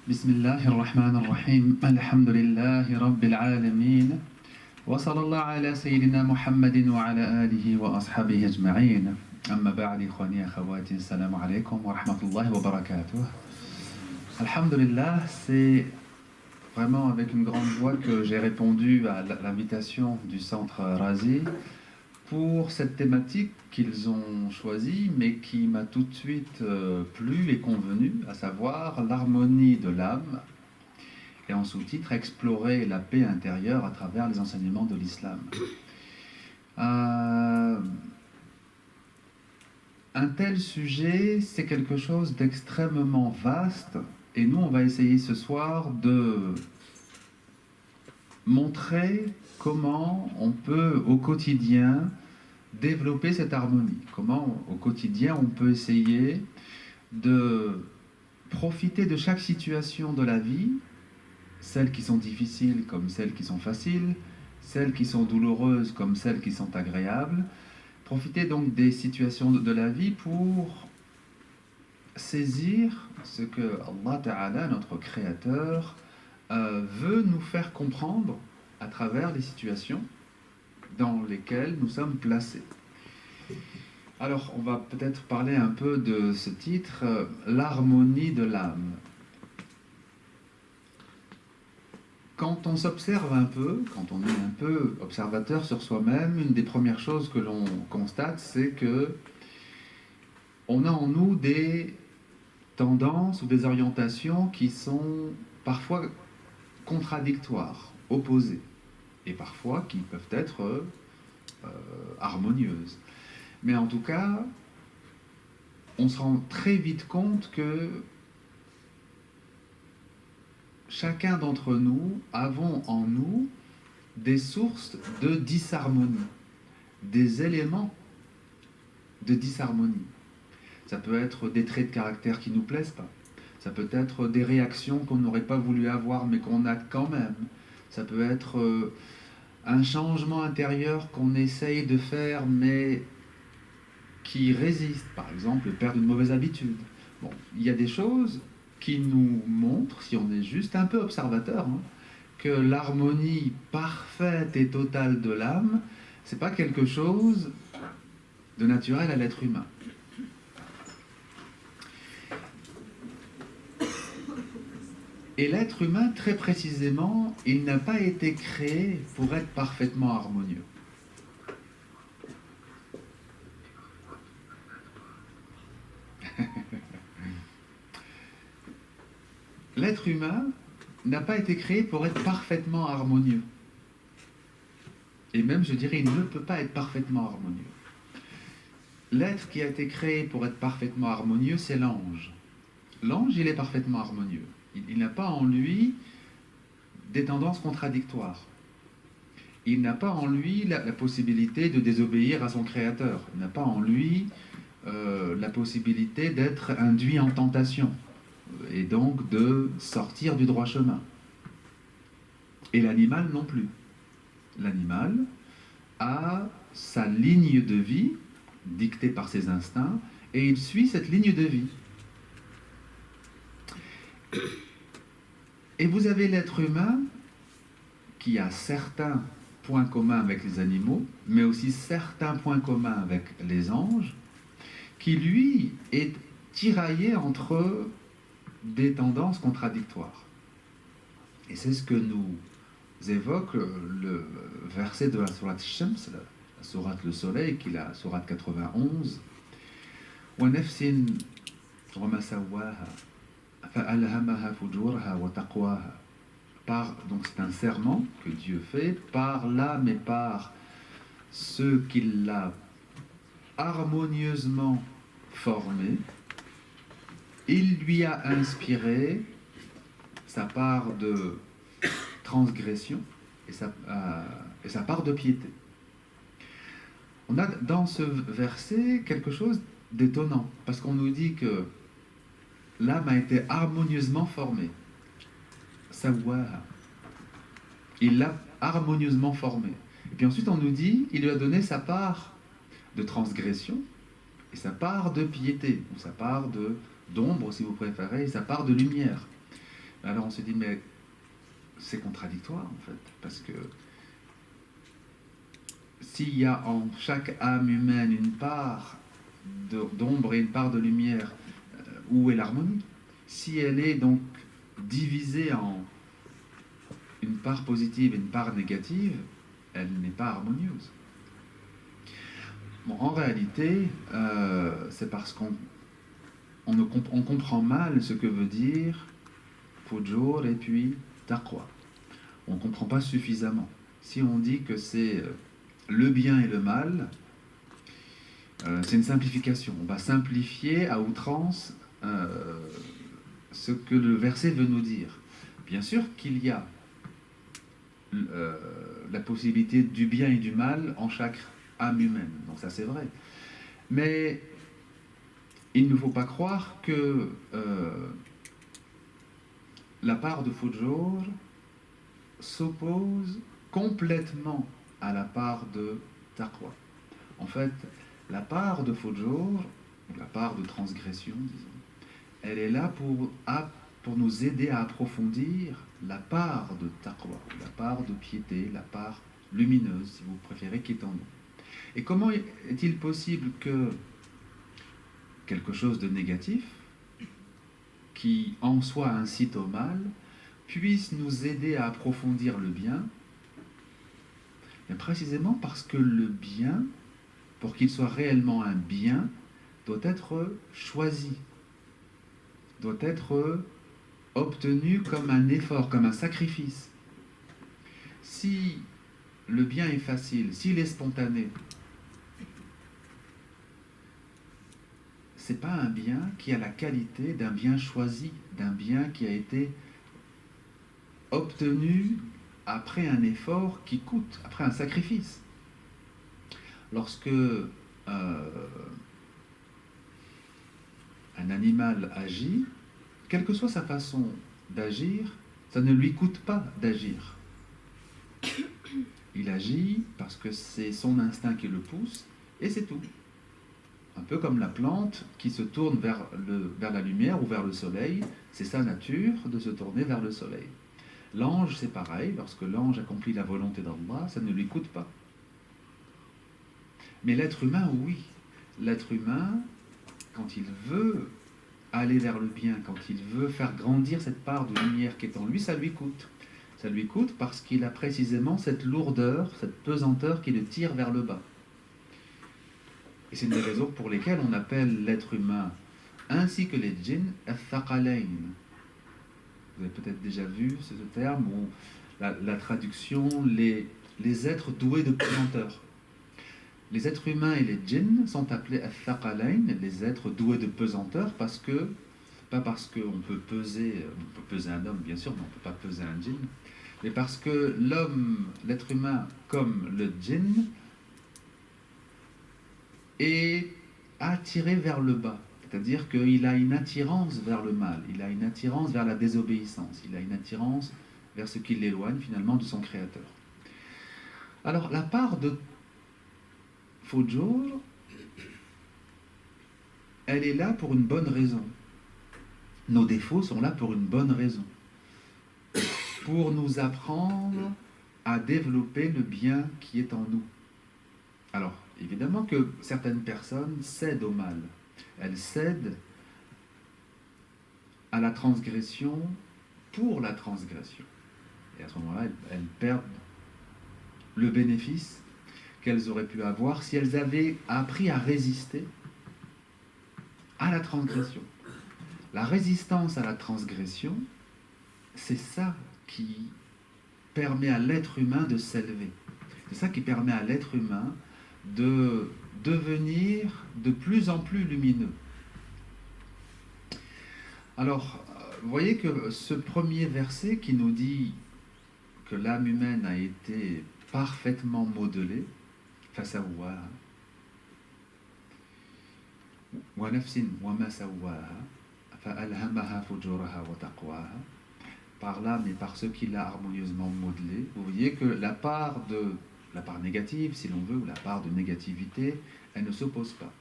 بسم الله الرحمن الرحيم الحمد لله رب العالمين وصلى الله على سيدنا محمد وعلى آله وأصحابه أجمعين أما بعد إخواني أخواتي السلام عليكم ورحمة الله وبركاته. Alhamdulillah, c'est vraiment avec une grande joie que j'ai répondu à l'invitation du centre Razi pour cette thématique qu'ils ont choisie, mais qui m'a tout de suite plu et convenu, à savoir l'harmonie de l'âme, et en sous-titre explorer la paix intérieure à travers les enseignements de l'islam. Un tel sujet, c'est quelque chose d'extrêmement vaste, et nous, on va essayer ce soir de montrer comment on peut au quotidien développer cette harmonie, comment au quotidien on peut essayer de profiter de chaque situation de la vie, celles qui sont difficiles comme celles qui sont faciles, celles qui sont douloureuses comme celles qui sont agréables, profiter donc des situations de la vie pour saisir ce que Allah Ta'ala, notre Créateur, veut nous faire comprendre à travers les situations dans lesquelles nous sommes placés. Alors, on va peut-être parler un peu de ce titre, l'harmonie de l'âme. Quand on s'observe un peu, quand on est un peu observateur sur soi-même, une des premières choses que l'on constate, c'est que on a en nous des tendances ou des orientations qui sont parfois contradictoires, opposées, et parfois qui peuvent être harmonieuses. Mais en tout cas, on se rend très vite compte que chacun d'entre nous avons en nous des sources de disharmonie, des éléments de disharmonie. Ça peut être des traits de caractère qui ne nous plaisent pas. Ça peut être des réactions qu'on n'aurait pas voulu avoir mais qu'on a quand même. Ça peut être un changement intérieur qu'on essaye de faire mais qui résiste. Par exemple, perdre une mauvaise habitude. Bon, il y a des choses qui nous montrent, si on est juste un peu observateur, que l'harmonie parfaite et totale de l'âme, c'est pas quelque chose de naturel à l'être humain. Et l'être humain, très précisément, il n'a pas été créé pour être parfaitement harmonieux. L'être humain n'a pas été créé pour être parfaitement harmonieux. Et même, je dirais, il ne peut pas être parfaitement harmonieux. L'être qui a été créé pour être parfaitement harmonieux, c'est l'ange. L'ange, il est parfaitement harmonieux. Il n'a pas en lui des tendances contradictoires. Il n'a pas en lui la possibilité de désobéir à son créateur. Il n'a pas en lui la possibilité d'être induit en tentation et donc de sortir du droit chemin. Et l'animal non plus. L'animal a sa ligne de vie dictée par ses instincts et il suit cette ligne de vie. Et vous avez l'être humain qui a certains points communs avec les animaux, mais aussi certains points communs avec les anges, qui lui est tiraillé entre des tendances contradictoires. Et c'est ce que nous évoque le verset de la sourate Shams, la sourate le soleil, qui est la sourate 91. Wa nafsin wa ma sawwaha fa'alhamaha fujuraha wa taqwaha. Donc c'est un serment que Dieu fait par l'âme et par ce qu'il l'a harmonieusement formé. Il lui a inspiré sa part de transgression et sa part de piété. On a dans ce verset quelque chose d'étonnant, parce qu'on nous dit que l'âme a été harmonieusement formée. Sawaha. Il l'a harmonieusement formée. Et puis ensuite on nous dit, il lui a donné sa part de transgression et sa part de piété, ou sa part d'ombre si vous préférez, et sa part de lumière. Alors on se dit, mais c'est contradictoire en fait, parce que s'il y a en chaque âme humaine une part d'ombre et une part de lumière, où est l'harmonie? Si elle est donc divisée en une part positive et une part négative, elle n'est pas harmonieuse. Bon, en réalité, c'est parce on comprend mal ce que veut dire fujur et puis taqwa. On ne comprend pas suffisamment. Si on dit que c'est le bien et le mal, c'est une simplification. On va simplifier à outrance ce que le verset veut nous dire. Bien sûr qu'il y a la possibilité du bien et du mal en chaque âme humaine. Donc ça c'est vrai. Mais il ne faut pas croire que la part de fujur s'oppose complètement à la part de taqwa. En fait, la part de fujur, la part de transgression, disons, elle est là pour nous aider à approfondir la part de taqwa, la part de piété, la part lumineuse, si vous préférez, qui est en nous. Et comment est-il possible que quelque chose de négatif, qui en soi incite au mal, puisse nous aider à approfondir le bien? Et précisément parce que le bien, pour qu'il soit réellement un bien, doit être choisi, doit être obtenu comme un effort, comme un sacrifice. Si le bien est facile, s'il est spontané, c'est pas un bien qui a la qualité d'un bien choisi, d'un bien qui a été obtenu après un effort qui coûte, après un sacrifice. Lorsque un animal agit, quelle que soit sa façon d'agir, ça ne lui coûte pas d'agir. Il agit parce que c'est son instinct qui le pousse, et c'est tout. Un peu comme la plante qui se tourne vers la lumière ou vers le soleil, c'est sa nature de se tourner vers le soleil. L'ange, c'est pareil, lorsque l'ange accomplit la volonté d'Allah, ça ne lui coûte pas. Mais l'être humain, oui. L'être humain, quand il veut aller vers le bien, quand il veut faire grandir cette part de lumière qui est en lui, ça lui coûte. Ça lui coûte parce qu'il a précisément cette lourdeur, cette pesanteur qui le tire vers le bas. Et c'est une des raisons pour lesquelles on appelle l'être humain, ainsi que les djinns, al-thaqalayn. Vous avez peut-être déjà vu ce terme, ou la traduction, les êtres doués de pesanteur. Les êtres humains et les djinns sont appelés al-thaqalayn, les êtres doués de pesanteur, pas parce qu'on peut peser un homme bien sûr, mais on ne peut pas peser un djinn, mais parce que l'être humain comme le djinn, est attiré vers le bas. C'est-à-dire qu'il a une attirance vers le mal, il a une attirance vers la désobéissance, il a une attirance vers ce qui l'éloigne finalement de son Créateur. Alors la part de fujur, elle est là pour une bonne raison. Nos défauts sont là pour une bonne raison. Pour nous apprendre à développer le bien qui est en nous. Alors, évidemment que certaines personnes cèdent au mal. Elles cèdent à la transgression pour la transgression. Et à ce moment-là, elles perdent le bénéfice qu'elles auraient pu avoir si elles avaient appris à résister à la transgression. La résistance à la transgression, c'est ça qui permet à l'être humain de s'élever. C'est ça qui permet à l'être humain de devenir de plus en plus lumineux. Alors, vous voyez que ce premier verset qui nous dit que l'âme humaine a été parfaitement modelée, فَسَوَّاهَا وَنَفْسٍ وَمَا سَوَّاهَا فَأَلْهَمَهَا فُجُورَهَا وَتَقْوَاهَا, par l'âme et par ce qui l'a harmonieusement modelé. Vous voyez que la part négative, si l'on veut, ou la part de négativité, elle ne s'oppose pas.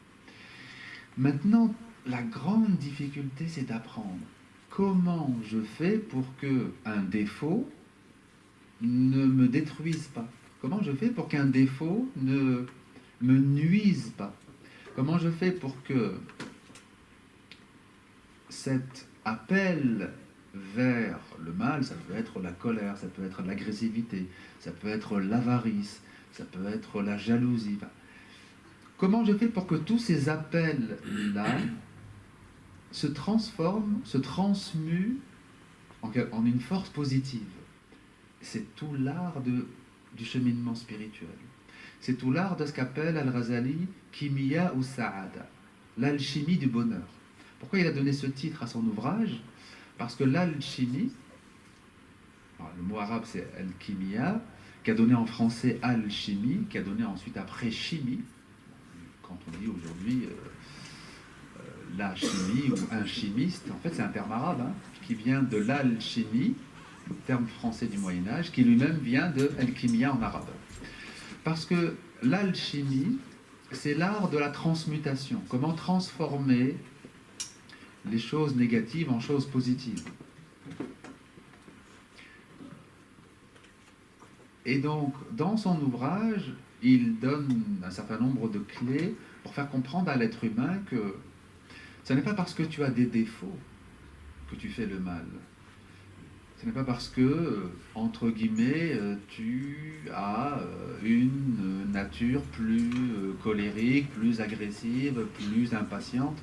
Maintenant, la grande difficulté, c'est d'apprendre. comment je fais pour que un défaut ne me détruise pas? Comment je fais pour qu'un défaut ne me nuise pas? Comment je fais pour que cet appel vers le mal, ça peut être la colère, ça peut être l'agressivité, ça peut être l'avarice, ça peut être la jalousie. Enfin, comment je fais pour que tous ces appels-là se transforment, se transmuent en une force positive? C'est tout l'art du cheminement spirituel. C'est tout l'art de ce qu'appelle Al-Ghazali Kimiya ou Sa'ada, l'alchimie du bonheur. Pourquoi il a donné ce titre à son ouvrage? Parce que l'alchimie, le mot arabe c'est Al-Kimiya, qui a donné en français alchimie, qui a donné ensuite après chimie. Quand on dit aujourd'hui la chimie ou un chimiste, en fait c'est un terme arabe qui vient de l'alchimie, terme français du Moyen-Âge, qui lui-même vient de Al-Kimiya en arabe. Parce que l'alchimie, c'est l'art de la transmutation. Comment transformer les choses négatives en choses positives. Et donc, dans son ouvrage, il donne un certain nombre de clés pour faire comprendre à l'être humain que ce n'est pas parce que tu as des défauts que tu fais le mal. Ce n'est pas parce que, entre guillemets, tu as une nature plus colérique, plus agressive, plus impatiente,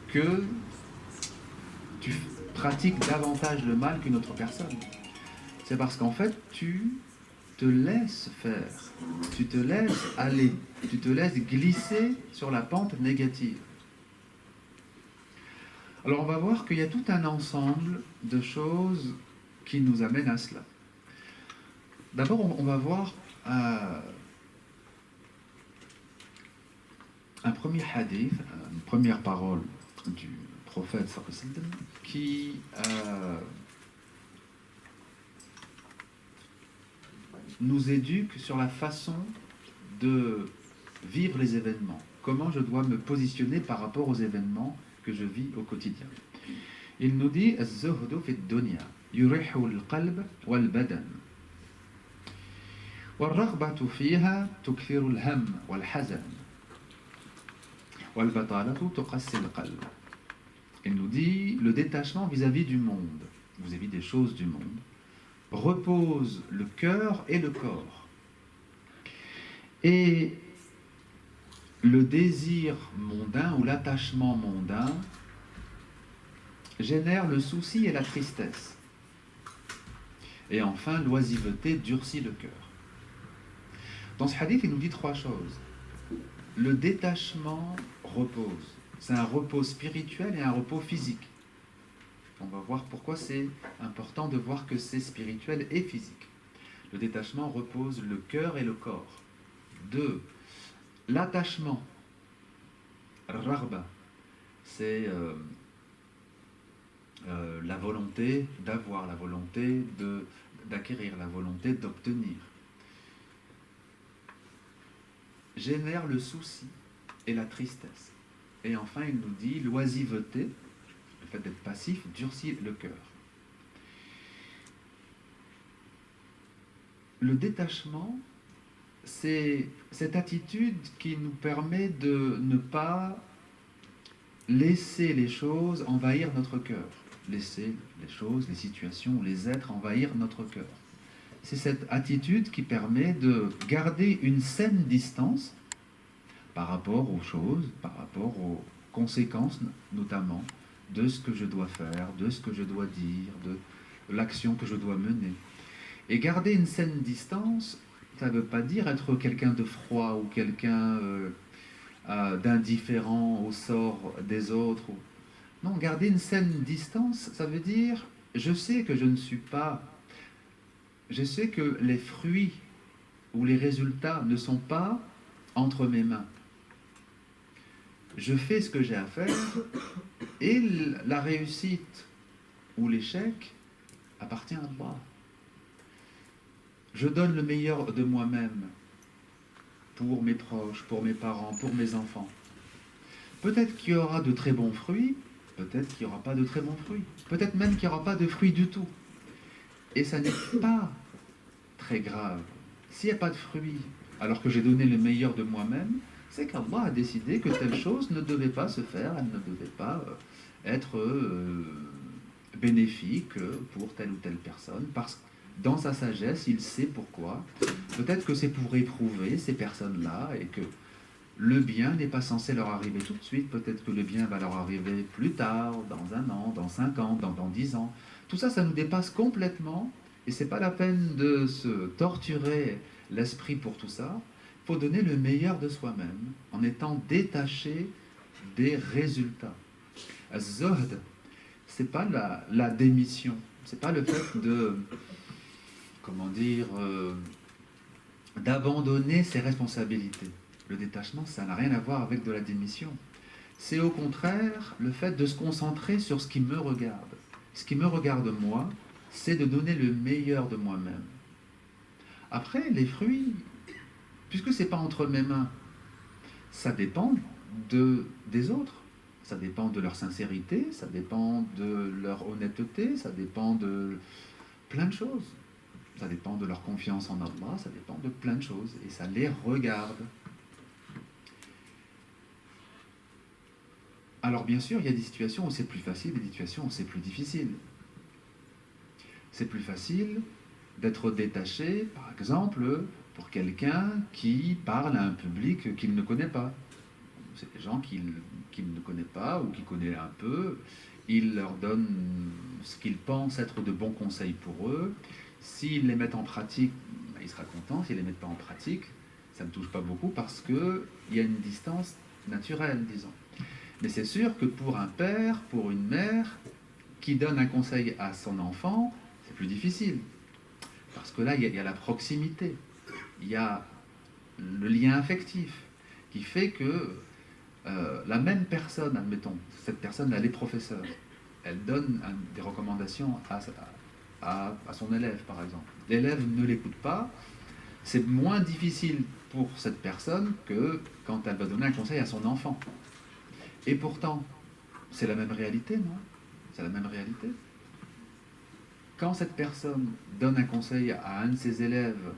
que tu pratiques davantage le mal qu'une autre personne. C'est parce qu'en fait, tu te laisses faire, tu te laisses aller, tu te laisses glisser sur la pente négative. Alors on va voir qu'il y a tout un ensemble de choses qui nous amènent à cela. D'abord, on va voir un premier hadith, une première parole du prophète qui nous éduque sur la façon de vivre les événements. Comment je dois me positionner par rapport aux événements que je vis au quotidien. Il nous dit الزهد في الدنيا يريح القلب والبدن والرغبة فيها تكثر الهم والحزن والبطالة تقسي القلب. Il nous dit le détachement vis-à-vis du monde, vis-à-vis des choses du monde, repose le cœur et le corps. Et le désir mondain ou l'attachement mondain génère le souci et la tristesse. Et enfin, l'oisiveté durcit le cœur. Dans ce hadith, il nous dit trois choses. Le détachement repose. C'est un repos spirituel et un repos physique. On va voir pourquoi c'est important de voir que c'est spirituel et physique. Le détachement repose le cœur et le corps. 2. L'attachement. Rarba. C'est la volonté d'avoir, la volonté d'acquérir, la volonté d'obtenir. Génère le souci et la tristesse. Et enfin, il nous dit l'oisiveté, le fait d'être passif, durcit le cœur. Le détachement, c'est cette attitude qui nous permet de ne pas laisser les choses envahir notre cœur. Laisser les choses, les situations, les êtres envahir notre cœur. C'est cette attitude qui permet de garder une saine distance par rapport aux choses, par rapport aux conséquences notamment de ce que je dois faire, de ce que je dois dire, de l'action que je dois mener. Et garder une saine distance, ça ne veut pas dire être quelqu'un de froid ou quelqu'un d'indifférent au sort des autres. Non, garder une saine distance, ça veut dire je sais que je ne suis pas... Je sais que les fruits ou les résultats ne sont pas entre mes mains. Je fais ce que j'ai à faire et la réussite ou l'échec appartient à moi. Je donne le meilleur de moi-même pour mes proches, pour mes parents, pour mes enfants. Peut-être qu'il y aura de très bons fruits, peut-être qu'il n'y aura pas de très bons fruits, peut-être même qu'il n'y aura pas de fruits du tout. Et ça n'est pas très grave. S'il n'y a pas de fruits, alors que j'ai donné le meilleur de moi-même, c'est qu'Allah a décidé que telle chose ne devait pas se faire, elle ne devait pas être bénéfique pour telle ou telle personne, parce que dans sa sagesse, il sait pourquoi. Peut-être que c'est pour éprouver ces personnes-là et que le bien n'est pas censé leur arriver tout de suite. Peut-être que le bien va leur arriver plus tard, dans 1 an, dans 5 ans, dans 10 ans. Tout ça, ça nous dépasse complètement et c'est pas la peine de se torturer l'esprit pour tout ça. Il faut donner le meilleur de soi-même en étant détaché des résultats. Az-Zuhd, c'est pas la démission, c'est pas le fait de, comment dire, d'abandonner ses responsabilités. Le détachement, ça n'a rien à voir avec de la démission. C'est au contraire le fait de se concentrer sur ce qui me regarde. Ce qui me regarde moi, c'est de donner le meilleur de moi-même. Après, les fruits, puisque c'est pas entre mes mains, ça dépend des autres. Ça dépend de leur sincérité, ça dépend de leur honnêteté, ça dépend de plein de choses. Ça dépend de leur confiance en Allah, ça dépend de plein de choses. Et ça les regarde. Alors bien sûr, il y a des situations où c'est plus facile et des situations où c'est plus difficile. C'est plus facile d'être détaché, par exemple, pour quelqu'un qui parle à un public qu'il ne connaît pas. C'est des gens qu'il ne connaît pas ou qu'il connaît un peu. Il leur donne ce qu'il pense être de bons conseils pour eux. S'ils les mettent en pratique, ben, il sera content. S'ils ne les mettent pas en pratique, ça ne touche pas beaucoup parce qu'il y a une distance naturelle, disons. Mais c'est sûr que pour un père, pour une mère, qui donne un conseil à son enfant, c'est plus difficile. Parce que là, il y a la proximité. Il y a le lien affectif qui fait que la même personne, admettons, cette personne, elle est professeure. Elle donne des recommandations à son élève, par exemple. L'élève ne l'écoute pas. C'est moins difficile pour cette personne que quand elle va donner un conseil à son enfant. Et pourtant, c'est la même réalité, non? C'est la même réalité. Quand cette personne donne un conseil à un de ses élèves,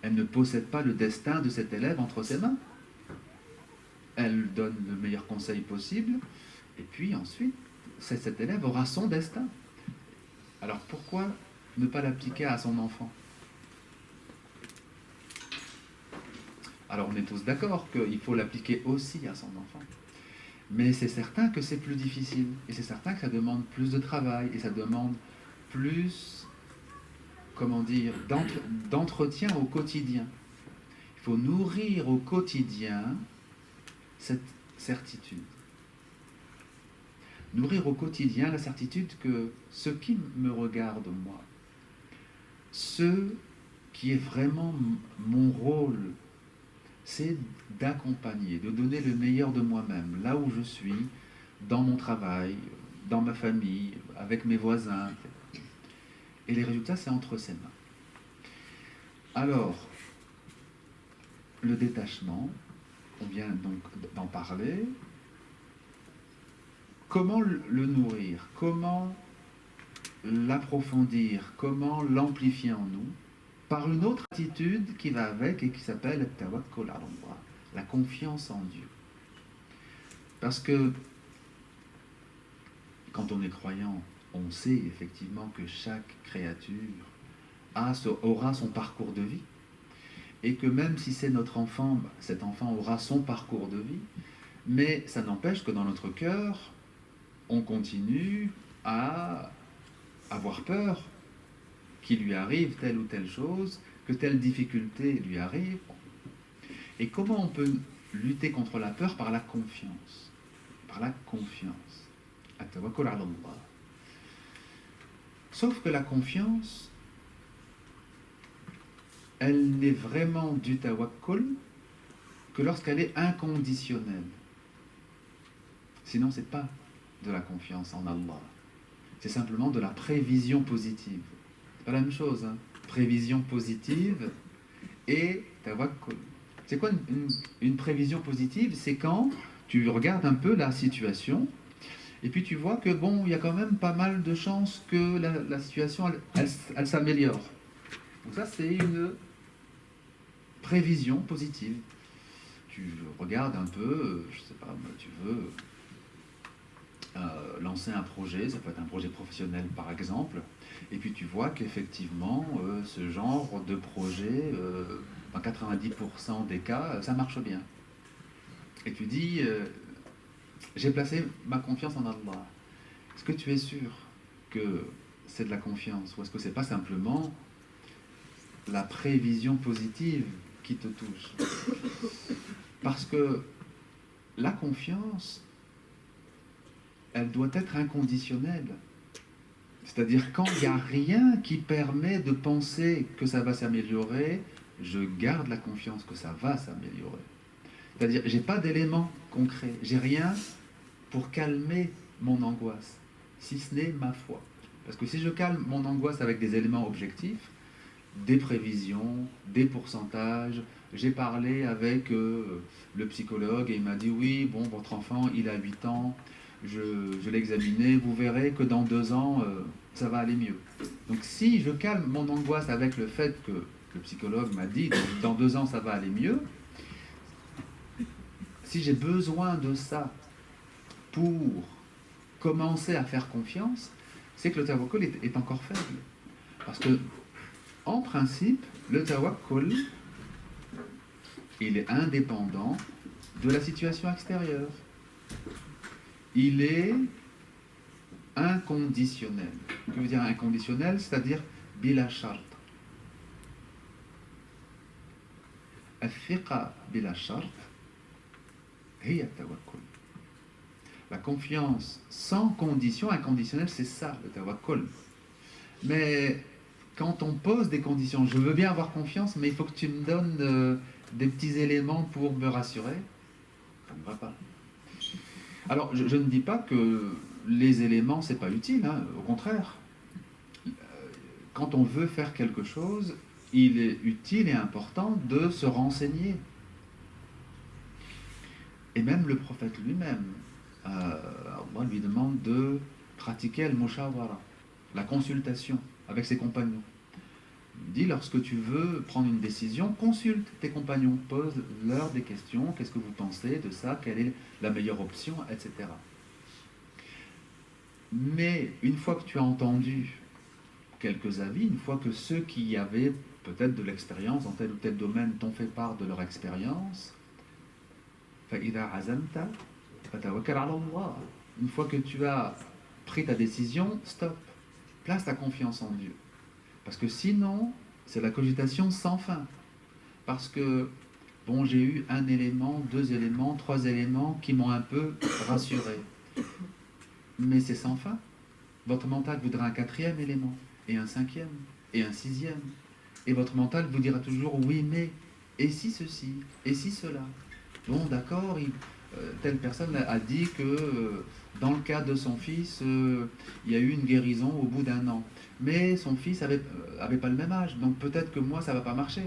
elle ne possède pas le destin de cet élève entre ses mains. Elle donne le meilleur conseil possible, et puis ensuite, cet élève aura son destin. Alors pourquoi ne pas l'appliquer à son enfant? Alors on est tous d'accord qu'il faut l'appliquer aussi à son enfant. Mais c'est certain que c'est plus difficile. Et c'est certain que ça demande plus de travail. Et ça demande plus, comment dire, d'entretien au quotidien. Il faut nourrir au quotidien cette certitude. Nourrir au quotidien la certitude que ce qui me regarde, moi, ce qui est vraiment mon rôle, c'est d'accompagner, de donner le meilleur de moi-même, là où je suis, dans mon travail, dans ma famille, avec mes voisins. Et les résultats, c'est entre ses mains. Alors, le détachement, on vient donc d'en parler. Comment le nourrir? Comment l'approfondir? Comment l'amplifier en nous? Par une autre attitude qui va avec et qui s'appelle tawakkul ala Allah, la confiance en Dieu. Parce que quand on est croyant, on sait effectivement que chaque créature aura son parcours de vie et que même si c'est notre enfant, cet enfant aura son parcours de vie, mais ça n'empêche que dans notre cœur, on continue à avoir peur qu'il lui arrive telle ou telle chose, que telle difficulté lui arrive. Et comment on peut lutter contre la peur? Par la confiance. Par la confiance. At-tawakkul ala Allah. Sauf que la confiance, elle n'est vraiment du tawakkul que lorsqu'elle est inconditionnelle. Sinon, c'est pas de la confiance en Allah. C'est simplement de la prévision positive. C'est pas la même chose, hein. Prévision positive et tawakkul. C'est quoi une prévision positive? C'est quand tu regardes un peu la situation Et puis tu vois que bon, il y a quand même pas mal de chances que la situation, elle s'améliore. Donc ça, c'est une prévision positive. Tu regardes un peu, je sais pas, tu veux lancer un projet, ça peut être un projet professionnel par exemple, et puis tu vois qu'effectivement, ce genre de projet, dans 90% des cas, ça marche bien. Et tu dis, j'ai placé ma confiance en Allah. Est-ce que tu es sûr que c'est de la confiance ou est-ce que c'est pas simplement la prévision positive qui te touche? Parce que la confiance, elle doit être inconditionnelle. C'est-à-dire quand il n'y a rien qui permet de penser que ça va s'améliorer, je garde la confiance que ça va s'améliorer. C'est-à-dire, j'ai pas d'éléments concrets, j'ai rien pour calmer mon angoisse, si ce n'est ma foi. Parce que si je calme mon angoisse avec des éléments objectifs, des prévisions, des pourcentages, j'ai parlé avec le psychologue et il m'a dit oui, bon, votre enfant, il a 8 ans, je l'ai examiné, vous verrez que dans 2 ans, ça va aller mieux. Donc si je calme mon angoisse avec le fait que le psychologue m'a dit dans 2 ans, ça va aller mieux, si j'ai besoin de ça pour commencer à faire confiance, c'est que le tawakkul est encore faible. Parce que, en principe, le tawakkul, il est indépendant de la situation extérieure. Il est inconditionnel. Que veut dire inconditionnel? C'est-à-dire bila shart. Al-thiqa bila shart, hiya tawakkul. La confiance sans condition, inconditionnelle, c'est ça, le tawakkul. Mais quand on pose des conditions, je veux bien avoir confiance, mais il faut que tu me donnes des petits éléments pour me rassurer, ça ne va pas. Alors, je ne dis pas que les éléments, c'est pas utile, hein, au contraire. Quand on veut faire quelque chose, il est utile et important de se renseigner. Et même le prophète lui-même, Allah lui demande de pratiquer al-mushawara, la consultation avec ses compagnons. Il dit, lorsque tu veux prendre une décision, consulte tes compagnons, pose-leur des questions, qu'est-ce que vous pensez de ça, quelle est la meilleure option, etc. Mais une fois que tu as entendu quelques avis, une fois que ceux qui avaient peut-être de l'expérience dans tel ou tel domaine t'ont fait part de leur expérience, فَإِذَا عَزَمْتَ فَتَوَكَّلْ عَلَى اللَّهِ. Une fois que tu as pris ta décision, stop, place ta confiance en Dieu. Parce que sinon, c'est la cogitation sans fin. Parce que, bon, j'ai eu un élément, 2 éléments, 3 éléments qui m'ont un peu rassuré. Mais c'est sans fin. Votre mental voudra un 4e élément, et un 5e, et un 6e. Et votre mental vous dira toujours oui, mais, et si ceci, et si cela. Bon, d'accord, telle personne a dit que dans le cas de son fils, il y a eu une guérison au bout d'1 an. Mais son fils avait pas le même âge, donc peut-être que moi, ça ne va pas marcher.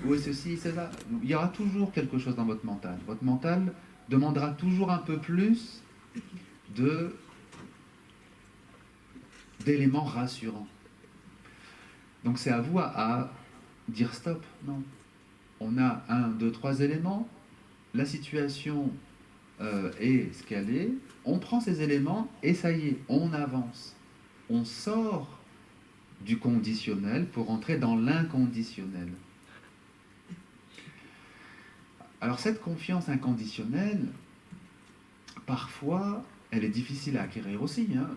Ou ceci, c'est ça. Il y aura toujours quelque chose dans votre mental. Votre mental demandera toujours un peu plus d'éléments rassurants. Donc c'est à vous à dire stop. Non. On a 1, 2, 3 éléments. La situation est ce qu'elle est. On prend ces éléments et ça y est, on avance. On sort du conditionnel pour entrer dans l'inconditionnel. Alors cette confiance inconditionnelle, parfois, elle est difficile à acquérir aussi. Hein.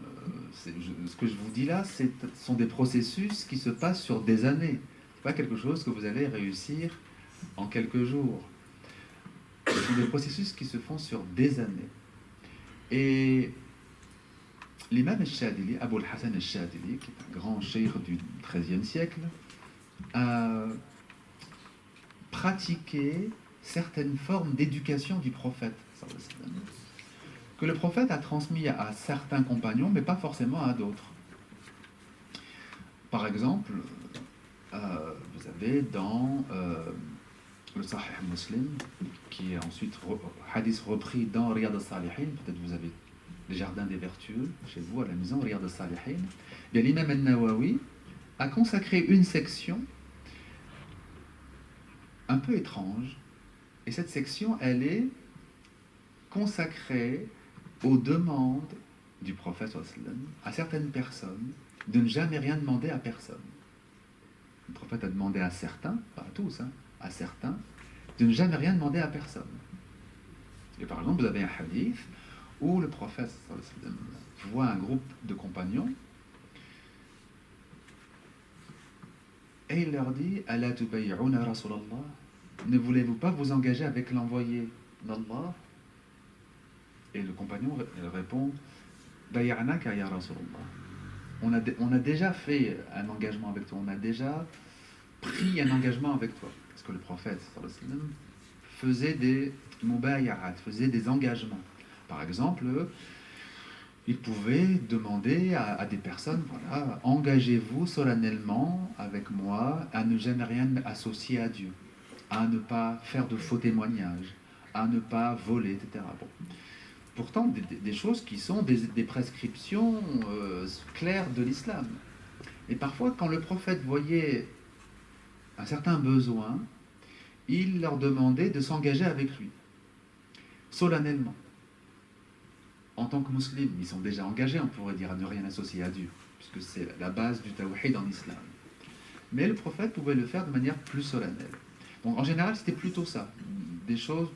Ce que je vous dis là, ce sont des processus qui se passent sur des années. Ce n'est pas quelque chose que vous allez réussir en quelques jours. Ce sont des processus qui se font sur des années. Et l'imam al-Shadili, Abu al-Hassan al-Shadili, qui est un grand cheikh du XIIIe siècle, a pratiqué certaines formes d'éducation du prophète, que le prophète a transmis à certains compagnons, mais pas forcément à d'autres. Par exemple, vous avez dans le Sahih Muslim, qui est ensuite hadith repris dans Riyad al-Salihin, peut-être vous avez les jardins des vertueux, chez vous à la maison, Riyad al-Salihin, l'imam al-Nawawi a consacré une section un peu étrange. Et cette section, elle est consacrée aux demandes du prophète à certaines personnes de ne jamais rien demander à personne. Le prophète a demandé à certains, pas à tous, hein, à certains, de ne jamais rien demander à personne. Et par exemple, vous avez un hadith où le prophète voit un groupe de compagnons et il leur dit « Ala tubay'una Rasulallah » ne voulez-vous pas vous engager avec l'envoyé d'Allah? Et le compagnon répond Bay'anaka ya Rasulallah. On a déjà fait un engagement avec toi, on a déjà pris un engagement avec toi. Parce que le prophète faisait des mubay'at, faisait des engagements. Par exemple, il pouvait demander à des personnes, voilà, engagez-vous solennellement avec moi à ne jamais rien associer à Dieu, à ne pas faire de faux témoignages, à ne pas voler, etc. Bon. Pourtant, des choses qui sont des prescriptions claires de l'islam. Et parfois, quand le prophète voyait un certain besoin, il leur demandait de s'engager avec lui, solennellement. En tant que musulmans, ils sont déjà engagés, on pourrait dire, à ne rien associer à Dieu, puisque c'est la base du tawhid en islam. Mais le prophète pouvait le faire de manière plus solennelle. Donc en général, c'était plutôt ça, des choses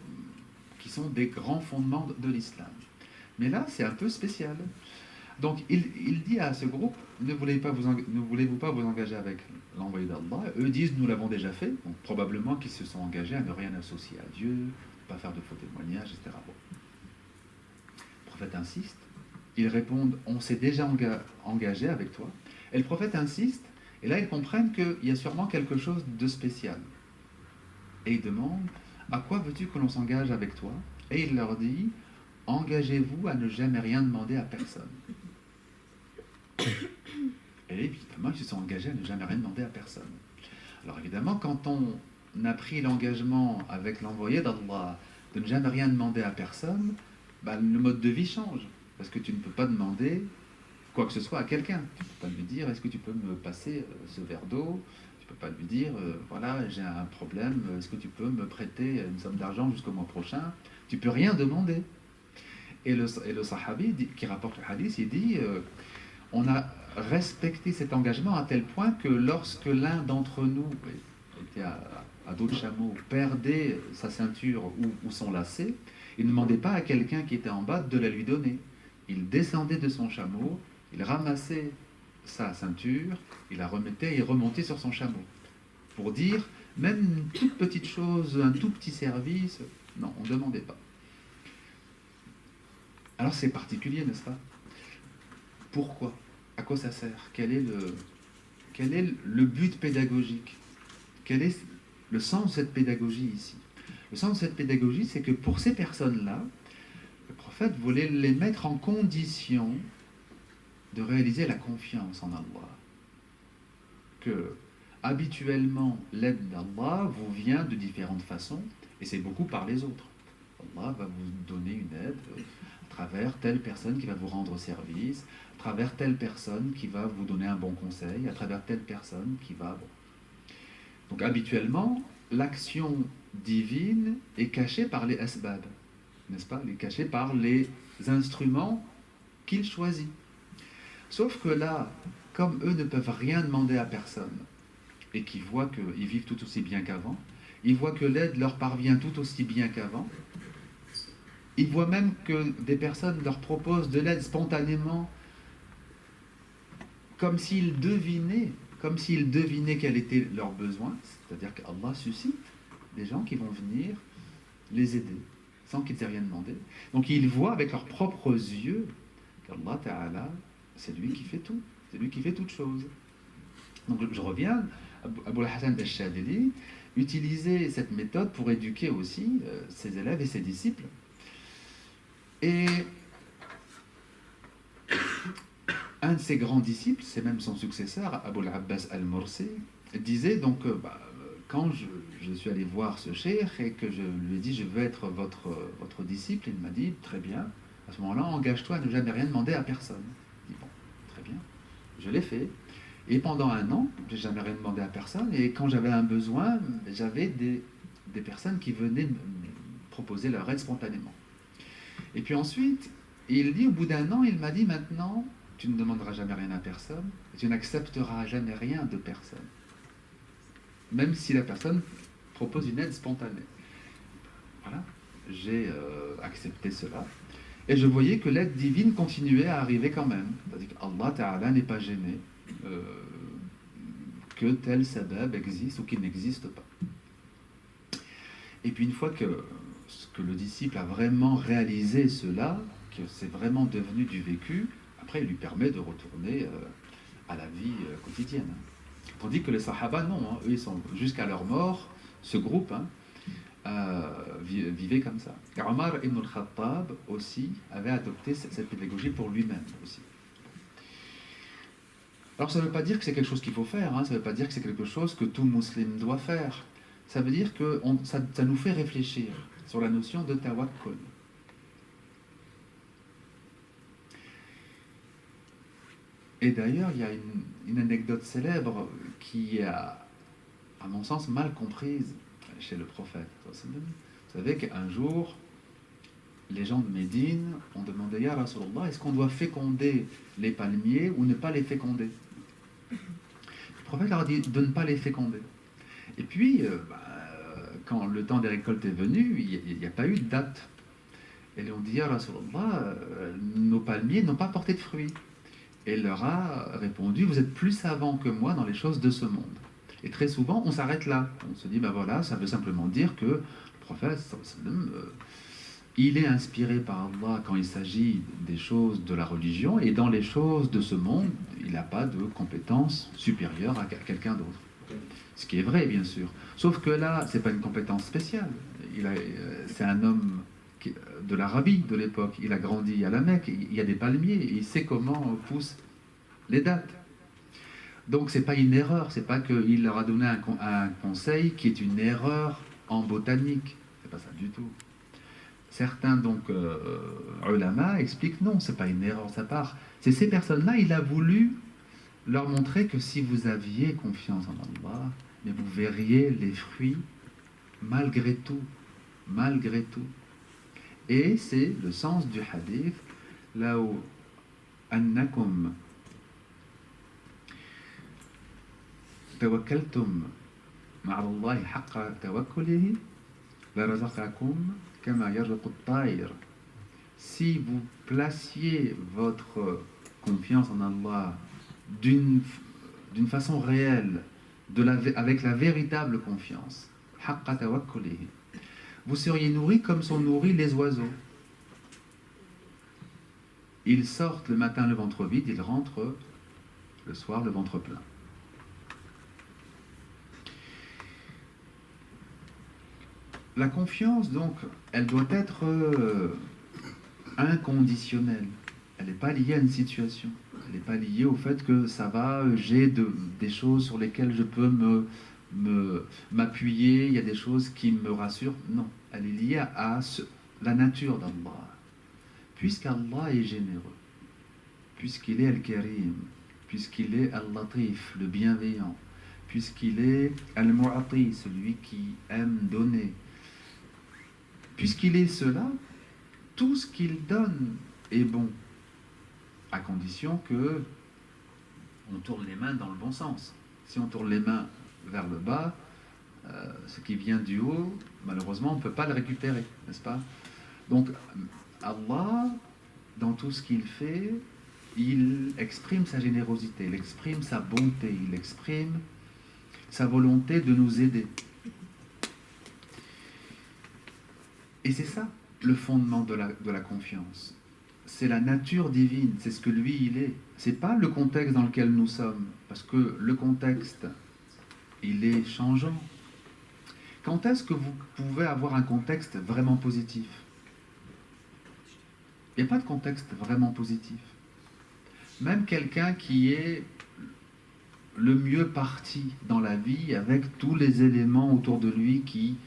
qui sont des grands fondements de l'islam. Mais là, c'est un peu spécial. Donc il dit à ce groupe, ne voulez-vous pas vous engager avec l'envoyé d'Allah? Eux disent, nous l'avons déjà fait, donc probablement qu'ils se sont engagés à ne rien associer à Dieu, pas faire de faux témoignages, etc. Bon. Le prophète insiste, ils répondent, on s'est déjà engagé avec toi. Et le prophète insiste, et là ils comprennent qu'il y a sûrement quelque chose de spécial. Et il demande, à quoi veux-tu que l'on s'engage avec toi? Et il leur dit, engagez-vous à ne jamais rien demander à personne. Et évidemment, ils se sont engagés à ne jamais rien demander à personne. Alors évidemment, quand on a pris l'engagement avec l'envoyé d'Allah de ne jamais rien demander à personne, le mode de vie change. Parce que tu ne peux pas demander quoi que ce soit à quelqu'un. Tu ne peux pas lui dire, est-ce que tu peux me passer ce verre d'eau? Tu ne peux pas lui dire, voilà, j'ai un problème, est-ce que tu peux me prêter une somme d'argent jusqu'au mois prochain? Tu ne peux rien demander. Et le sahabi qui rapporte le hadith, il dit, on a respecté cet engagement à tel point que lorsque l'un d'entre nous était à dos de chameau, perdait sa ceinture ou son lacet, il ne demandait pas à quelqu'un qui était en bas de la lui donner. Il descendait de son chameau, il ramassait sa ceinture, il la remettait et remontait sur son chameau. Pour dire, même une toute petite chose, un tout petit service, non, on ne demandait pas. Alors c'est particulier, n'est-ce pas? Pourquoi? À quoi ça sert? Quel est le but pédagogique? Quel est le sens de cette pédagogie ici? Le sens de cette pédagogie, c'est que pour ces personnes-là, le prophète voulait les mettre en condition de réaliser la confiance en Allah. Que, habituellement, l'aide d'Allah vous vient de différentes façons, et c'est beaucoup par les autres. Allah va vous donner une aide à travers telle personne qui va vous rendre service, à travers telle personne qui va vous donner un bon conseil, à travers telle personne qui va... Bon. Donc habituellement, l'action divine est cachée par les asbab, n'est-ce pas? Elle est cachée par les instruments qu'il choisit. Sauf que là, comme eux ne peuvent rien demander à personne, et qu'ils voient qu'ils vivent tout aussi bien qu'avant, ils voient que l'aide leur parvient tout aussi bien qu'avant, ils voient même que des personnes leur proposent de l'aide spontanément, comme s'ils devinaient quel était leur besoin, c'est-à-dire qu'Allah suscite des gens qui vont venir les aider, sans qu'ils aient rien demandé. Donc ils voient avec leurs propres yeux qu'Allah Ta'ala, c'est lui qui fait tout, c'est lui qui fait toutes choses. Donc je reviens, Abul Hassan al-Shadili utilisait cette méthode pour éduquer aussi ses élèves et ses disciples. Et un de ses grands disciples, c'est même son successeur, Abul Abbas al-Mursi, disait donc, quand je suis allé voir ce cheikh et que je lui ai dit, je veux être votre disciple, il m'a dit, très bien, À ce moment-là, engage-toi à ne jamais rien demander à personne. Je dis, bon, très bien, je l'ai fait. Et pendant 1 an, je n'ai jamais rien demandé à personne. Et quand j'avais un besoin, j'avais des personnes qui venaient me proposer leur aide spontanément. Et puis ensuite, il dit, au bout d'1 an, il m'a dit, maintenant, tu ne demanderas jamais rien à personne, et tu n'accepteras jamais rien de personne. Même si la personne propose une aide spontanée. Voilà, j'ai accepté cela. Et je voyais que l'aide divine continuait à arriver quand même. C'est-à-dire qu'Allah Ta'ala n'est pas gêné que tel sabab existe ou qu'il n'existe pas. Et puis une fois que le disciple a vraiment réalisé cela, que c'est vraiment devenu du vécu, après il lui permet de retourner à la vie quotidienne. Tandis que les Sahaba, non, hein, eux ils sont jusqu'à leur mort, ce groupe, vivait comme ça. Et Omar ibn al-Khattab aussi avait adopté cette pédagogie pour lui-même aussi. Alors ça ne veut pas dire que c'est quelque chose qu'il faut faire, hein, ça ne veut pas dire que c'est quelque chose que tout musulman doit faire. Ça veut dire que ça nous fait réfléchir sur la notion de tawakkul. Et d'ailleurs, il y a une anecdote célèbre qui est, à mon sens, mal comprise chez le prophète. Vous savez qu'un jour, les gens de Médine ont demandé, Ya Rasulallah, est-ce qu'on doit féconder les palmiers ou ne pas les féconder? Le prophète leur a dit de ne pas les féconder. Et puis, quand le temps des récoltes est venu, il n'y a pas eu de date. Et ils ont dit, Ya Rasulallah, nos palmiers n'ont pas porté de fruits. Et il leur a répondu, vous êtes plus savants que moi dans les choses de ce monde. Et très souvent, on s'arrête là. On se dit, ben voilà, ça veut simplement dire que le prophète, il est inspiré par Allah quand il s'agit des choses de la religion, et dans les choses de ce monde, il n'a pas de compétence supérieure à quelqu'un d'autre. Ce qui est vrai, bien sûr. Sauf que là, ce n'est pas une compétence spéciale. C'est un homme de l'Arabie de l'époque. Il a grandi à la Mecque, il y a des palmiers, et il sait comment poussent les dattes. Donc c'est pas une erreur, c'est pas qu'il leur a donné un conseil qui est une erreur en botanique. C'est pas ça du tout. Certains donc ulama expliquent non, c'est pas une erreur de sa part. C'est ces personnes-là, il a voulu leur montrer que si vous aviez confiance en Allah, mais vous verriez les fruits malgré tout, malgré tout. Et c'est le sens du hadith, là où annakum tawakkaltum ma'a Allahi haqqa tawakkulihi la razaqakum kama yarzuqu at-tayr. Si vous placiez votre confiance en Allah d'une façon réelle, avec la véritable confiance, haqqa tawakkulihi, vous seriez nourris comme sont nourris les oiseaux. Ils sortent le matin le ventre vide, ils rentrent le soir le ventre plein. La confiance, donc, elle doit être inconditionnelle. Elle n'est pas liée à une situation. Elle n'est pas liée au fait que ça va, j'ai des choses sur lesquelles je peux m'appuyer, il y a des choses qui me rassurent. Non, elle est liée à la nature d'Allah. Puisqu'Allah est généreux, puisqu'il est Al-Karim, puisqu'il est Al-Latif, le bienveillant, puisqu'il est Al-Mu'ati, celui qui aime donner, puisqu'il est cela, tout ce qu'il donne est bon, à condition que on tourne les mains dans le bon sens. Si on tourne les mains vers le bas, ce qui vient du haut, malheureusement, on ne peut pas le récupérer, n'est-ce pas? Donc, Allah, dans tout ce qu'il fait, il exprime sa générosité, il exprime sa bonté, il exprime sa volonté de nous aider. Et c'est ça, le fondement de la confiance. C'est la nature divine, c'est ce que lui, il est. C'est pas le contexte dans lequel nous sommes, parce que le contexte, il est changeant. Quand est-ce que vous pouvez avoir un contexte vraiment positif? Il n'y a pas de contexte vraiment positif. Même quelqu'un qui est le mieux parti dans la vie, avec tous les éléments autour de lui qui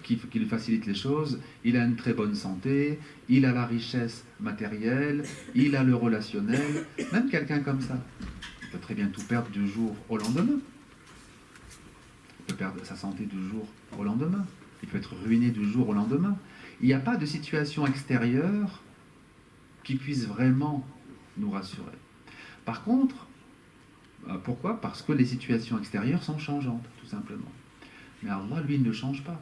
qui lui facilite les choses, il a une très bonne santé, il a la richesse matérielle, il a le relationnel, même quelqu'un comme ça, il peut très bien tout perdre du jour au lendemain. Il peut perdre sa santé du jour au lendemain. Il peut être ruiné du jour au lendemain. Il n'y a pas de situation extérieure qui puisse vraiment nous rassurer. Par contre, pourquoi? Parce que les situations extérieures sont changeantes, tout simplement. Mais Allah, lui, il ne change pas.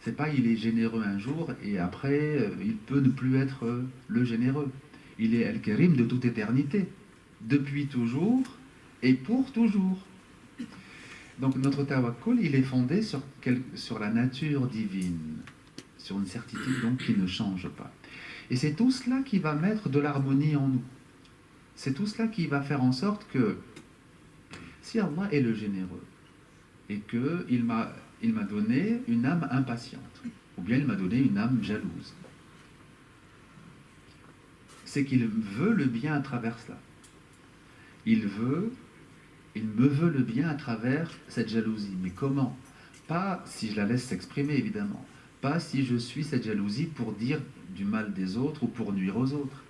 C'est pas il est généreux un jour et après, il peut ne plus être le généreux. Il est Al-Karim de toute éternité, depuis toujours et pour toujours. Donc notre tawakkul, il est fondé sur la nature divine, sur une certitude donc qui ne change pas. Et c'est tout cela qui va mettre de l'harmonie en nous. C'est tout cela qui va faire en sorte que si Allah est le généreux et qu'il m'a donné une âme impatiente, ou bien il m'a donné une âme jalouse, c'est qu'il veut le bien à travers cela. Il me veut le bien à travers cette jalousie. Mais comment? Pas si je la laisse s'exprimer, évidemment. Pas si je suis cette jalousie pour dire du mal des autres ou pour nuire aux autres.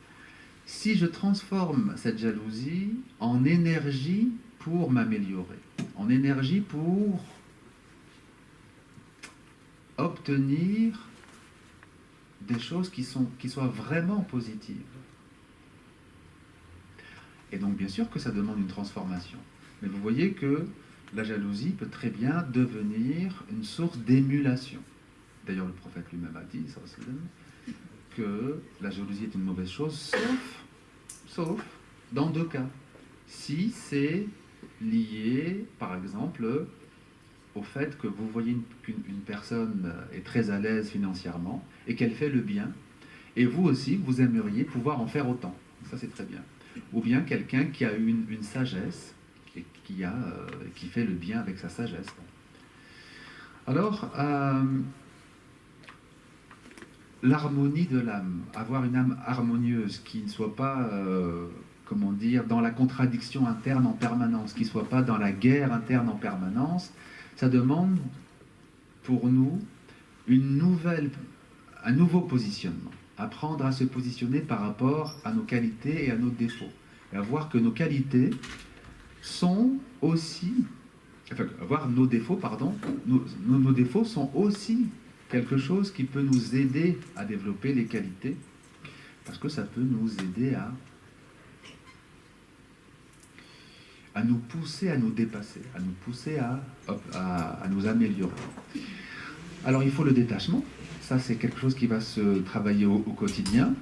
Si je transforme cette jalousie en énergie pour m'améliorer, en énergie pour obtenir des choses qui soient vraiment positives. Et donc bien sûr que ça demande une transformation. Mais vous voyez que la jalousie peut très bien devenir une source d'émulation. D'ailleurs, le prophète lui-même a dit que la jalousie est une mauvaise chose, sauf dans deux cas. Si c'est lié, par exemple, au fait que vous voyez qu'une personne est très à l'aise financièrement et qu'elle fait le bien, et vous aussi, vous aimeriez pouvoir en faire autant. Ça, c'est très bien. Ou bien quelqu'un qui a une sagesse et qui fait le bien avec sa sagesse. Alors, l'harmonie de l'âme, avoir une âme harmonieuse qui ne soit pas, comment dire, dans la contradiction interne en permanence, qui ne soit pas dans la guerre interne en permanence, ça demande pour nous un nouveau positionnement. Apprendre à se positionner par rapport à nos qualités et à nos défauts. Et à voir que nos qualités sont aussi, enfin, voir nos défauts, pardon, nos défauts sont aussi quelque chose qui peut nous aider à développer les qualités, parce que ça peut nous aider à nous pousser à nous dépasser, à nous pousser à nous améliorer. Alors il faut le détachement, ça c'est quelque chose qui va se travailler au quotidien.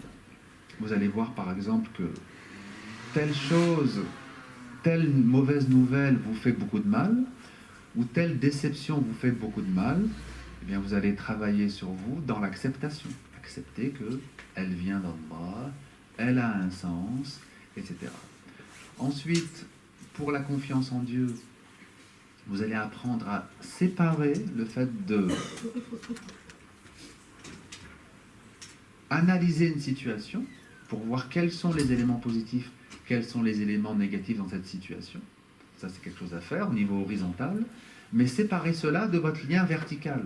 Vous allez voir par exemple que telle chose, telle mauvaise nouvelle vous fait beaucoup de mal, ou telle déception vous fait beaucoup de mal, eh bien vous allez travailler sur vous dans l'acceptation. Accepter qu'elle vient d'Allah, elle a un sens, etc. Ensuite, pour la confiance en Dieu, vous allez apprendre à séparer le fait de analyser une situation pour voir quels sont les éléments positifs, quels sont les éléments négatifs dans cette situation. Ça, c'est quelque chose à faire au niveau horizontal, mais séparer cela de votre lien vertical.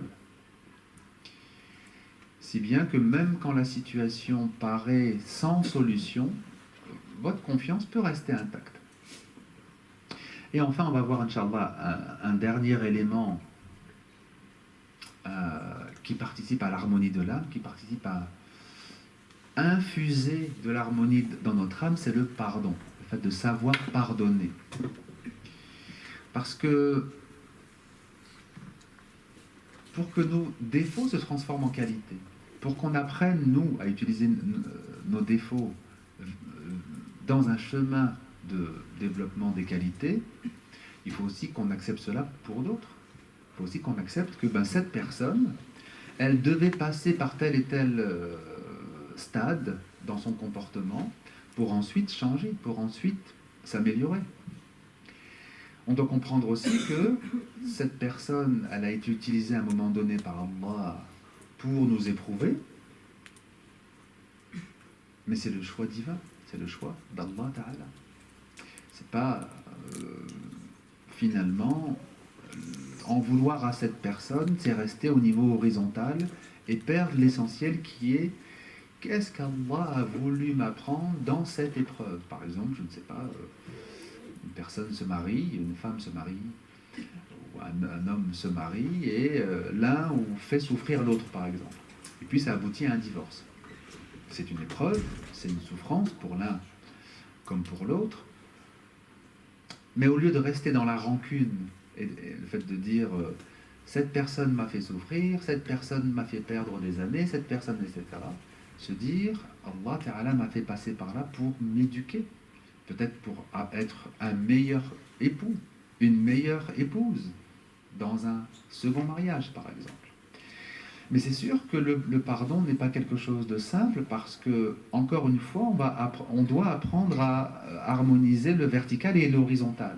Si bien que même quand la situation paraît sans solution, votre confiance peut rester intacte. Et enfin, on va voir, Inch'Allah, un dernier élément qui participe à l'harmonie de l'âme, qui participe à infuser de l'harmonie dans notre âme, c'est le pardon, le fait de savoir pardonner. Parce que pour que nos défauts se transforment en qualité, pour qu'on apprenne, nous, à utiliser nos défauts dans un chemin de développement des qualités, il faut aussi qu'on accepte cela pour d'autres. Il faut aussi qu'on accepte que cette personne, elle devait passer par tel et tel stade dans son comportement pour ensuite changer, pour ensuite s'améliorer. On doit comprendre aussi que cette personne, elle a été utilisée à un moment donné par Allah pour nous éprouver, mais c'est le choix divin, c'est le choix d'Allah Ta'ala. C'est pas finalement en vouloir à cette personne, c'est rester au niveau horizontal et perdre l'essentiel qui est qu'est-ce qu'Allah a voulu m'apprendre dans cette épreuve. Par exemple, je ne sais pas, une personne se marie, une femme se marie, ou un homme se marie, et l'un fait souffrir l'autre, par exemple. Et puis ça aboutit à un divorce. C'est une épreuve, c'est une souffrance pour l'un comme pour l'autre. Mais au lieu de rester dans la rancune et le fait de dire cette personne m'a fait souffrir, cette personne m'a fait perdre des années, cette personne, etc., se dire Allah Ta'ala m'a fait passer par là pour m'éduquer, peut-être pour être un meilleur époux, une meilleure épouse dans un second mariage, par exemple. Mais c'est sûr que le pardon n'est pas quelque chose de simple parce que, encore une fois, on doit apprendre à harmoniser le vertical et l'horizontal.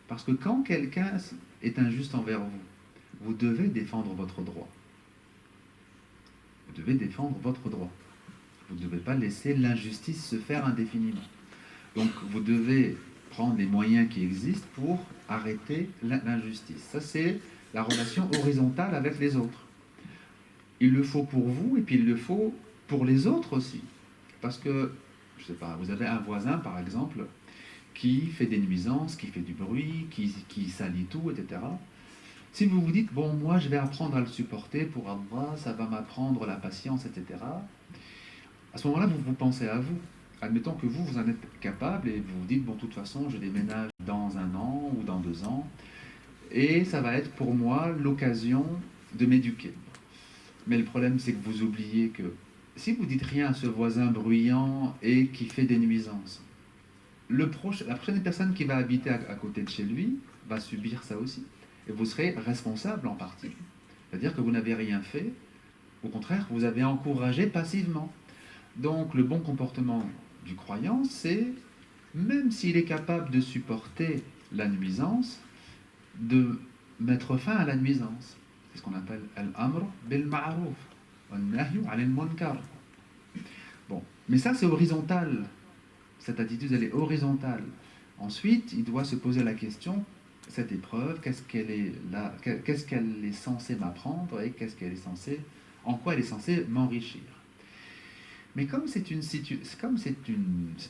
Parce que quand quelqu'un est injuste envers vous, vous devez défendre votre droit. Vous devez défendre votre droit. Vous ne devez pas laisser l'injustice se faire indéfiniment. Donc vous devez prendre les moyens qui existent pour arrêter l'injustice. Ça, c'est la relation horizontale avec les autres. Il le faut pour vous et puis il le faut pour les autres aussi. Parce que, je ne sais pas, vous avez un voisin par exemple qui fait des nuisances, qui fait du bruit, qui salit tout, etc. Si vous vous dites, bon, moi je vais apprendre à le supporter pour Allah, ça va m'apprendre la patience, etc. À ce moment-là, vous pensez à vous. Admettons que vous en êtes capable et vous vous dites, bon, de toute façon, je déménage dans 1 an ou dans 2 ans et ça va être pour moi l'occasion de m'éduquer. Mais le problème, c'est que vous oubliez que si vous dites rien à ce voisin bruyant et qui fait des nuisances, la prochaine personne qui va habiter à côté de chez lui va subir ça aussi. Et vous serez responsable en partie. C'est-à-dire que vous n'avez rien fait, au contraire, vous avez encouragé passivement. Donc le bon comportement du croyant, c'est, même s'il est capable de supporter la nuisance, de mettre fin à la nuisance. C'est ce qu'on appelle al-amr bil ma'ruf wa nahyu 'anil munkar. Bon, mais ça c'est horizontal. Cette attitude, elle est horizontale. Ensuite, il doit se poser la question, cette épreuve, qu'est-ce qu'elle est censée m'apprendre et en quoi elle est censée m'enrichir. Mais comme c'est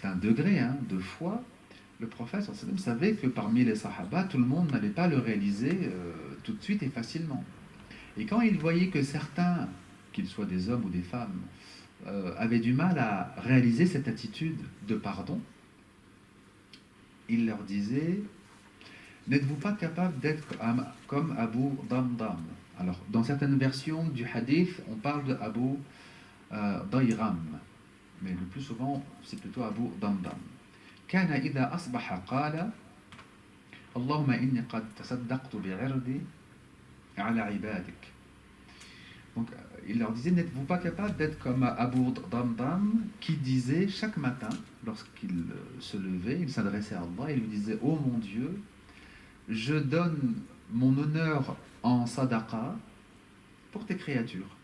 un degré de foi, le prophète savait que parmi les sahaba, tout le monde n'allait pas le réaliser tout de suite et facilement. Et quand il voyait que certains, qu'ils soient des hommes ou des femmes, avaient du mal à réaliser cette attitude de pardon, il leur disait, n'êtes-vous pas capable d'être comme Abu Damdam? Alors, dans certaines versions du hadith, on parle de Abu Dayram, mais le plus souvent, c'est plutôt Abu Damdam. كان إذا أصبح قال اللهم إني قد تصدقت بعرضي على عبادك. Donc, il leur disait, n'êtes-vous pas capable d'être comme Abu Damdam qui disait chaque matin, lorsqu'il se levait, il s'adressait à Allah et lui disait, ô mon Dieu, je donne mon honneur en sadaqa pour tes créatures.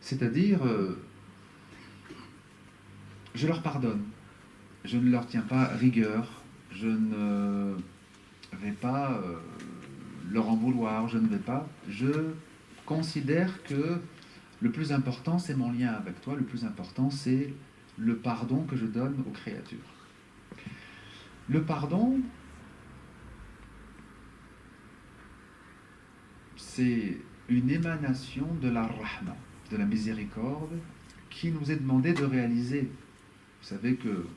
C'est-à-dire, je leur pardonne. Je ne leur tiens pas rigueur. Je ne vais pas leur en vouloir. Je considère que le plus important, c'est mon lien avec toi. Le plus important, c'est le pardon que je donne aux créatures. Le pardon, c'est une émanation de la rahma, de la miséricorde, qui nous est demandé de réaliser. Vous savez que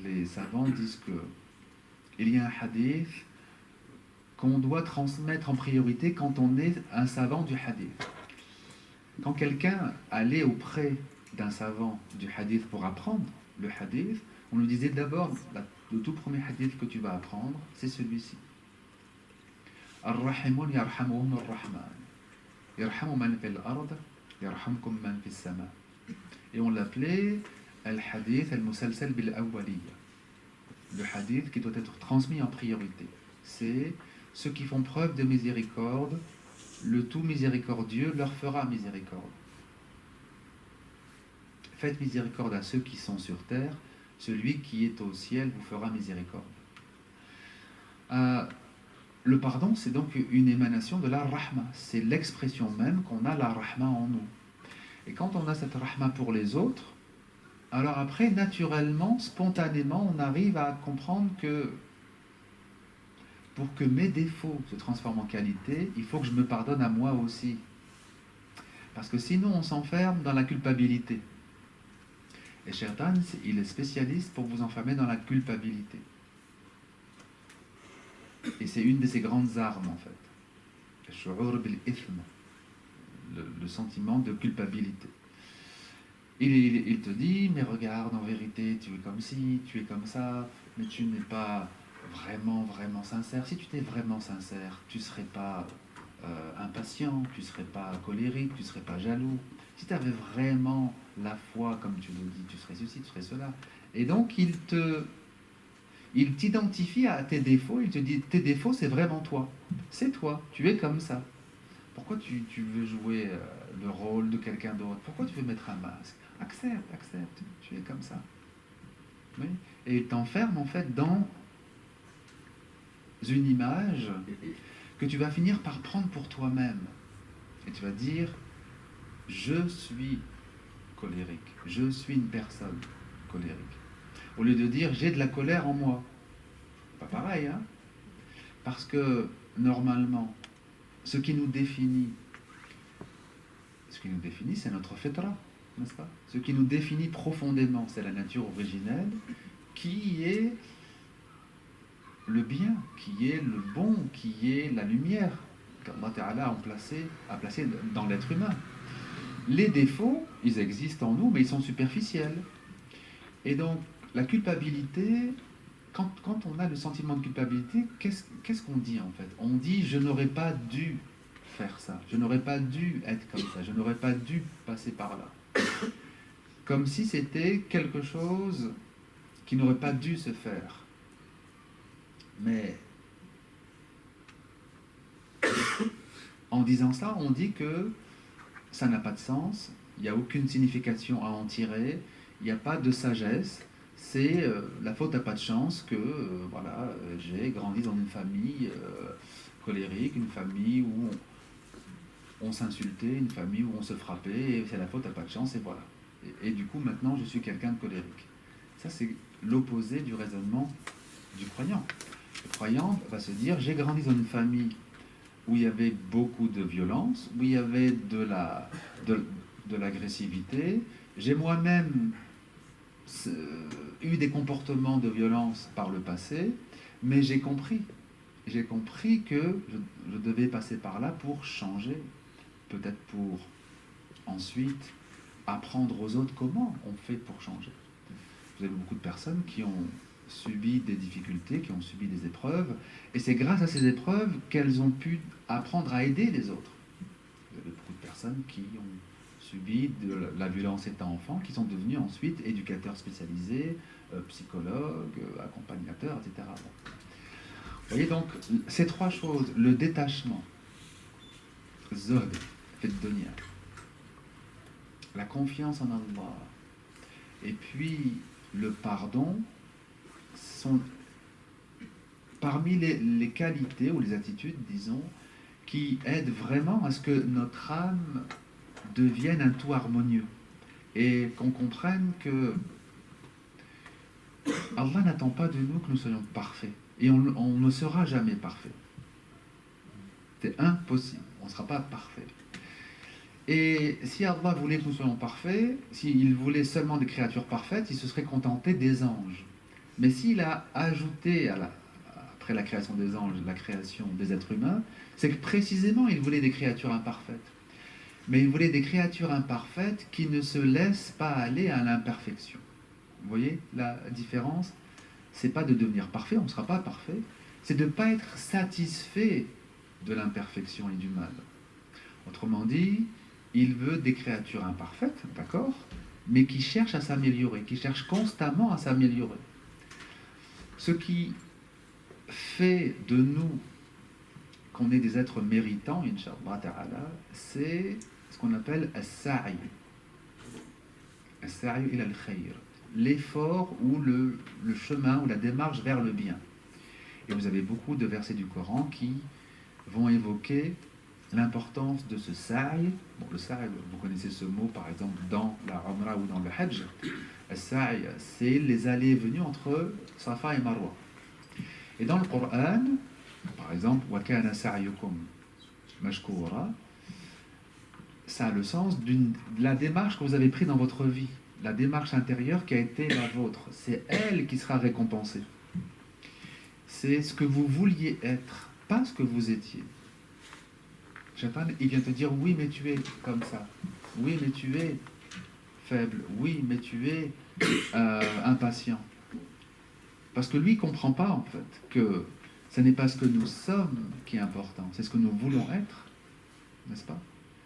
les savants disent qu'il y a un hadith qu'on doit transmettre en priorité quand on est un savant du hadith. Quand quelqu'un allait auprès d'un savant du hadith pour apprendre le hadith, on lui disait d'abord, le tout premier hadith que tu vas apprendre, c'est celui-ci. Ar-Rahimun yarhamuhum ar-Rahman. Yarhamu man fil ard, yarhamkum man fis sama. Et on l'appelait al-hadith al-musalsal bil-awwaliyya. Le hadith qui doit être transmis en priorité. C'est ceux qui font preuve de miséricorde, le tout miséricordieux leur fera miséricorde. Faites miséricorde à ceux qui sont sur terre, celui qui est au ciel vous fera miséricorde. Le pardon, c'est donc une émanation de la rahma. C'est l'expression même qu'on a la rahma en nous. Et quand on a cette rahma pour les autres, alors après, naturellement, spontanément, on arrive à comprendre que pour que mes défauts se transforment en qualité, il faut que je me pardonne à moi aussi. Parce que sinon, on s'enferme dans la culpabilité. Et Shaitan, il est spécialiste pour vous enfermer dans la culpabilité. Et c'est une de ses grandes armes, en fait. Le sentiment de culpabilité. Il te dit, mais regarde, en vérité, tu es comme ci, tu es comme ça, mais tu n'es pas vraiment sincère. Si tu étais vraiment sincère, tu ne serais pas impatient, tu ne serais pas colérique, tu ne serais pas jaloux. Si tu avais vraiment la foi, comme tu le dis, tu serais ceci, tu serais cela. Et donc, il t'identifie à tes défauts, il te dit, tes défauts, c'est vraiment toi. C'est toi, tu es comme ça. Pourquoi tu veux jouer le rôle de quelqu'un d'autre? Pourquoi tu veux mettre un masque? Accepte, tu es comme ça. Oui. Et il t'enferme en fait dans une image que tu vas finir par prendre pour toi-même. Et tu vas dire, je suis colérique, je suis une personne colérique. Au lieu de dire, j'ai de la colère en moi. Pas pareil, hein? Parce que normalement, ce qui nous définit, c'est notre fitra, n'est-ce pas? Ce qui nous définit profondément, c'est la nature originelle, qui est le bien, qui est le bon, qui est la lumière qu'Allah Ta'ala a placé dans l'être humain. Les défauts, ils existent en nous, mais ils sont superficiels. Et donc, la culpabilité, quand on a le sentiment de culpabilité, qu'est-ce qu'on dit en fait? On dit, je n'aurais pas dû faire ça, je n'aurais pas dû être comme ça, je n'aurais pas dû passer par là. Comme si c'était quelque chose qui n'aurait pas dû se faire. Mais en disant ça, on dit que ça n'a pas de sens, il n'y a aucune signification à en tirer, il n'y a pas de sagesse, c'est la faute n'a pas de chance que j'ai grandi dans une famille colérique, une famille où on s'insultait, une famille où on se frappait, et c'est la faute n'a pas de chance, et voilà. Et du coup, maintenant, je suis quelqu'un de colérique. Ça, c'est l'opposé du raisonnement du croyant. Le croyant va se dire, j'ai grandi dans une famille où il y avait beaucoup de violence, où il y avait de l'agressivité. J'ai moi-même eu des comportements de violence par le passé, mais j'ai compris. J'ai compris que je devais passer par là pour changer, peut-être pour ensuite apprendre aux autres comment on fait pour changer. Vous avez beaucoup de personnes qui ont subi des difficultés, qui ont subi des épreuves, et c'est grâce à ces épreuves qu'elles ont pu apprendre à aider les autres. Vous avez beaucoup de personnes qui ont subi de la violence étant enfant, qui sont devenus ensuite éducateurs spécialisés, psychologues, accompagnateurs, etc. Vous voyez donc ces trois choses, le détachement, Zohd, fait de dunya, la confiance en Allah, et puis le pardon, sont parmi les qualités ou les attitudes, disons, qui aident vraiment à ce que notre âme devienne un tout harmonieux et qu'on comprenne que Allah n'attend pas de nous que nous soyons parfaits et on ne sera jamais parfait. C'est impossible, on ne sera pas parfait. Et si Allah voulait que nous soyons parfaits, s'il voulait seulement des créatures parfaites, il se serait contenté des anges. Mais s'il a ajouté après la création des anges, la création des êtres humains, c'est que précisément il voulait des créatures imparfaites. Mais il voulait des créatures imparfaites qui ne se laissent pas aller à l'imperfection. Vous voyez la différence? C'est pas de devenir parfait, on ne sera pas parfait, c'est de ne pas être satisfait de l'imperfection et du mal. Autrement dit, il veut des créatures imparfaites, d'accord, mais qui cherchent à s'améliorer, qui cherchent constamment à s'améliorer. Ce qui fait de nous qu'on est des êtres méritants, Inch'Allah Ta'ala, c'est ce qu'on appelle as-sa'i. As-sa'i ila al-khayr. L'effort ou le chemin ou la démarche vers le bien. Et vous avez beaucoup de versets du Coran qui vont évoquer l'importance de ce sa'i. Bon, le sa'i, vous connaissez ce mot par exemple dans la Umrah ou dans le Hajj. Le sa'i, c'est les allées et venues entre Safa et Marwa. Et dans le Coran, par exemple, wa kana sa'yukum mashkoura, ça a le sens de la démarche que vous avez prise dans votre vie, la démarche intérieure qui a été la vôtre. C'est elle qui sera récompensée. C'est ce que vous vouliez être, pas ce que vous étiez. Shaitan, il vient te dire, oui, mais tu es comme ça. Oui, mais tu es faible. Oui, mais tu es impatient. Parce que lui, il ne comprend pas, en fait, que ce n'est pas ce que nous sommes qui est important, c'est ce que nous voulons être, n'est-ce pas?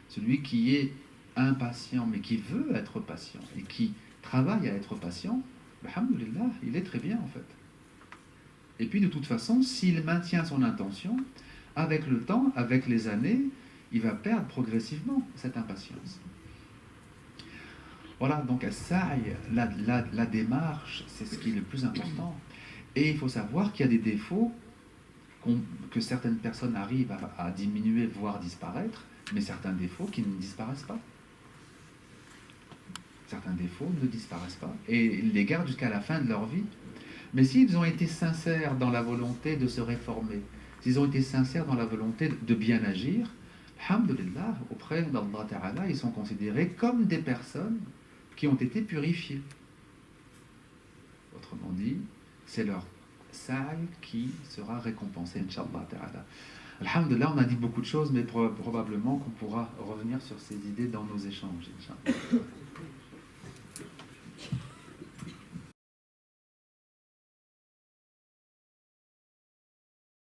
Celui qui est impatient, mais qui veut être patient, et qui travaille à être patient, alhamdoulilah, il est très bien, en fait. Et puis, de toute façon, s'il maintient son intention, avec le temps, avec les années, il va perdre progressivement cette impatience. Voilà, donc la démarche, c'est ce qui est le plus important. Et il faut savoir qu'il y a des défauts que certaines personnes arrivent à diminuer, voire disparaître, mais certains défauts qui ne disparaissent pas. Certains défauts ne disparaissent pas. Et ils les gardent jusqu'à la fin de leur vie. Mais s'ils ont été sincères dans la volonté de se réformer, s'ils ont été sincères dans la volonté de bien agir, alhamdoulilah, auprès d'Allah Ta'ala, ils sont considérés comme des personnes qui ont été purifiées. Autrement dit, c'est leur sa'i qui sera récompensé, Inch'Allah Ta'ala. Alhamdulillah, on a dit beaucoup de choses, mais probablement qu'on pourra revenir sur ces idées dans nos échanges, Inch'Allah.